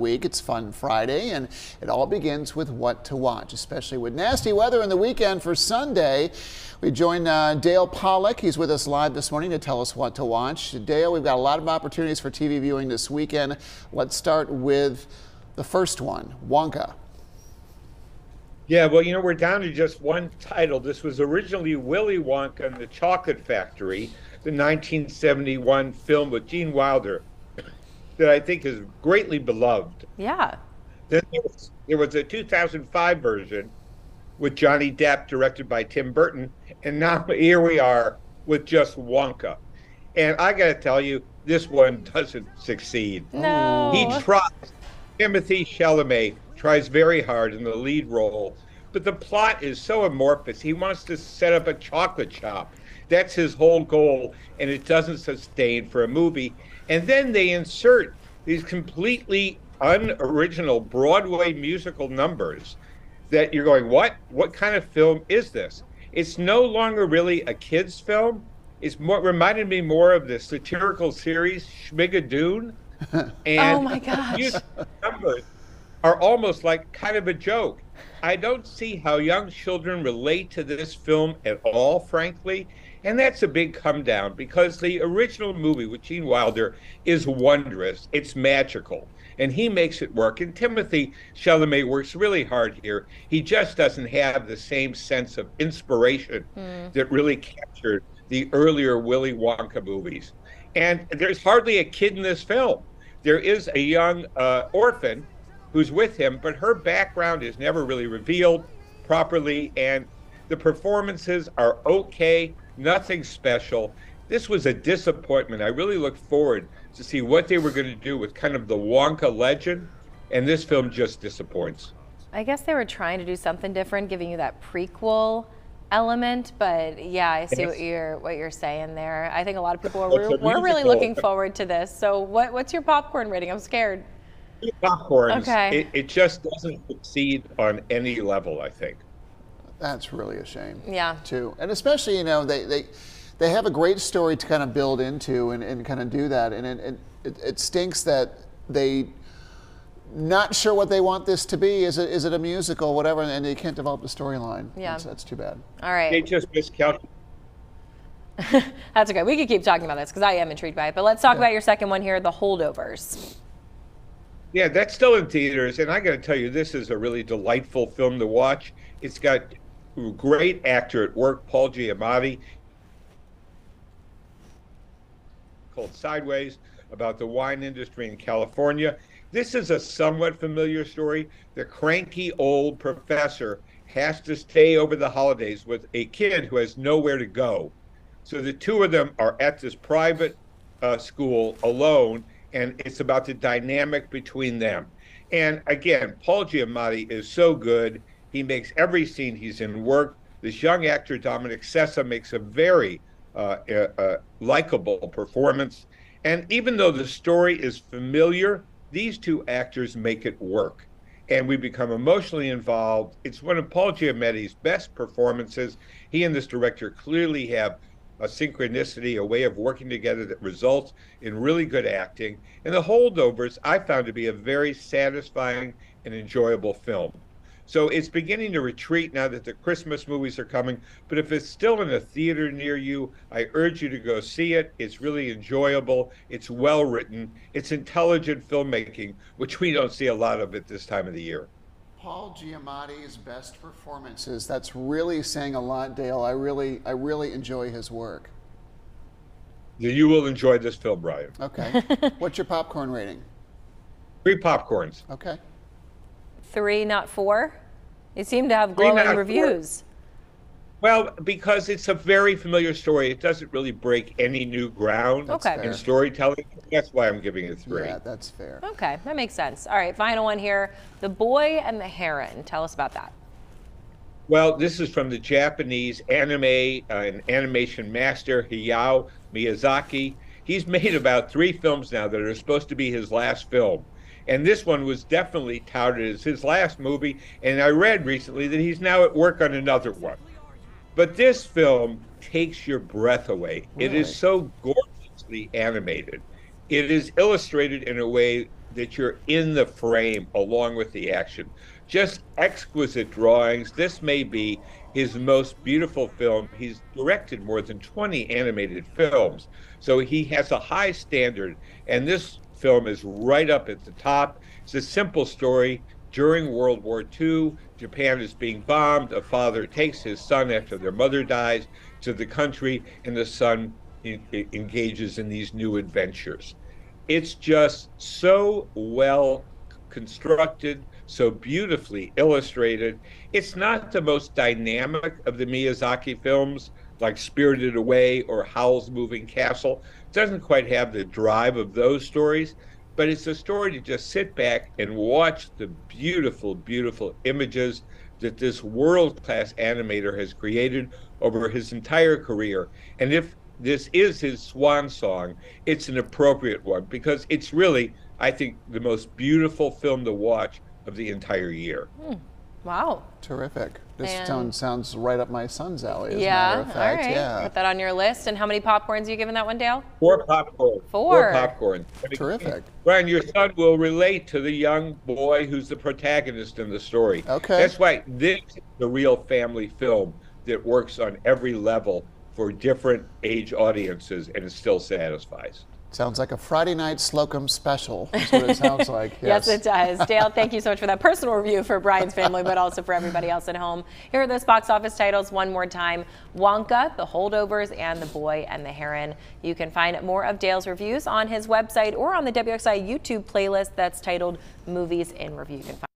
week. It's Fun Friday, and it all begins with what to watch, especially with nasty weather in the weekend for Sunday. We join Dale Pollack. He's with us live this morning to tell us what to watch. Dale, we've got a lot of opportunities for TV viewing this weekend. Let's start with the first one, Wonka. Yeah, well, we're down to just one title. This was originally Willy Wonka and the Chocolate Factory, the 1971 film with Gene Wilder that I think is greatly beloved. Yeah. Then there was a 2005 version with Johnny Depp, directed by Tim Burton, and now here we are with just Wonka. And I got to tell you, this one doesn't succeed. No. Timothée Chalamet tries very hard in the lead role, but the plot is so amorphous. He wants to set up a chocolate shop. That's his whole goal, and it doesn't sustain for a movie. And then they insert these completely unoriginal Broadway musical numbers that you're going, what? What kind of film is this? It's no longer really a kid's film. It's reminded me more of the satirical series Schmigadoon. And oh my gosh. Numbers are almost like kind of a joke. I don't see how young children relate to this film at all, frankly. And that's a big come down because the original movie with Gene Wilder is wondrous. It's magical. And he makes it work. And Timothée Chalamet works really hard here. He just doesn't have the same sense of inspiration that really captured the earlier Willy Wonka movies. And there's hardly a kid in this film. There is a young orphan who's with him, but her background is never really revealed properly. And the performances are okay, nothing special. This was a disappointment. I really looked forward to see what they were going to do with kind of the Wonka legend, and this film just disappoints. I guess they were trying to do something different, giving you that prequel element, but yeah, I see what you're saying there. I think a lot of people we're really looking forward to this. So what's your popcorn rating? I'm scared. Popcorns. Okay. It just doesn't succeed on any level, I think. That's really a shame. Yeah. Too, and especially they have a great story to kind of build into and kind of do that, and it stinks that they not sure what they want this to be. Is it a musical, whatever, and they can't develop the storyline. Yeah. That's too bad. All right. They just miscalculated. That's okay. We could keep talking about this because I am intrigued by it. But let's talk about your second one here, The Holdovers. Yeah, that's still in theaters, and I got to tell you, this is a really delightful film to watch. It's got a great actor at work, Paul Giamatti, called Sideways, about the wine industry in California. This is a somewhat familiar story. The cranky old professor has to stay over the holidays with a kid who has nowhere to go. So the two of them are at this private school alone, and it's about the dynamic between them. And again, Paul Giamatti is so good. He makes every scene he's in work. This young actor, Dominic Sessa, makes a very likable performance. And even though the story is familiar, these two actors make it work. And we become emotionally involved. It's one of Paul Giamatti's best performances. He and this director clearly have a synchronicity, a way of working together that results in really good acting. And The Holdovers, I found to be a very satisfying and enjoyable film. So it's beginning to retreat now that the Christmas movies are coming. But if it's still in a theater near you, I urge you to go see it. It's really enjoyable. It's well written. It's intelligent filmmaking, which we don't see a lot of at this time of the year. Paul Giamatti's best performances. That's really saying a lot, Dale. I really enjoy his work. You will enjoy this film, Brian. Okay. What's your popcorn rating? 3 popcorns. Okay. 3, not 4? You seem to have glowing reviews. Well, because it's a very familiar story. It doesn't really break any new ground in storytelling. That's why I'm giving it 3. Yeah, that's fair. Okay, that makes sense. All right, final one here. The Boy and the Heron. Tell us about that. Well, this is from the Japanese anime and animation master Hayao Miyazaki. He's made about 3 films now that are supposed to be his last film. And this one was definitely touted as his last movie. And I read recently that he's now at work on another one. But this film takes your breath away. Really? It is so gorgeously animated. It is illustrated in a way that you're in the frame along with the action. Just exquisite drawings. This may be his most beautiful film. He's directed more than 20 animated films, so he has a high standard, and this film is right up at the top. It's a simple story. During World War II, Japan is being bombed. A father takes his son after their mother dies to the country, and the son engages in these new adventures. It's just so well constructed, so beautifully illustrated. It's not the most dynamic of the Miyazaki films, like Spirited Away or Howl's Moving Castle. It doesn't quite have the drive of those stories, but it's a story to just sit back and watch the beautiful, beautiful images that this world-class animator has created over his entire career. And if this is his swan song, it's an appropriate one, because it's really, I think, the most beautiful film to watch of the entire year. Wow. Terrific. This sounds right up my son's alley, as a Yeah, matter of fact. all right. Yeah. Put that on your list. And how many popcorns are you giving that one, Dale? 4 popcorn. 4 popcorn. Terrific. Brian, your son will relate to the young boy who's the protagonist in the story. Okay. That's why this is the real family film that works on every level for different age audiences, and it still satisfies. Sounds like a Friday night Slocum special. That's what it sounds like. Yes, it does. Dale, thank you so much for that personal review for Brian's family, but also for everybody else at home. Here are those box office titles one more time: Wonka, The Holdovers, and The Boy and the Heron. You can find more of Dale's reviews on his website or on the WXI YouTube playlist that's titled Movies in Review. You can find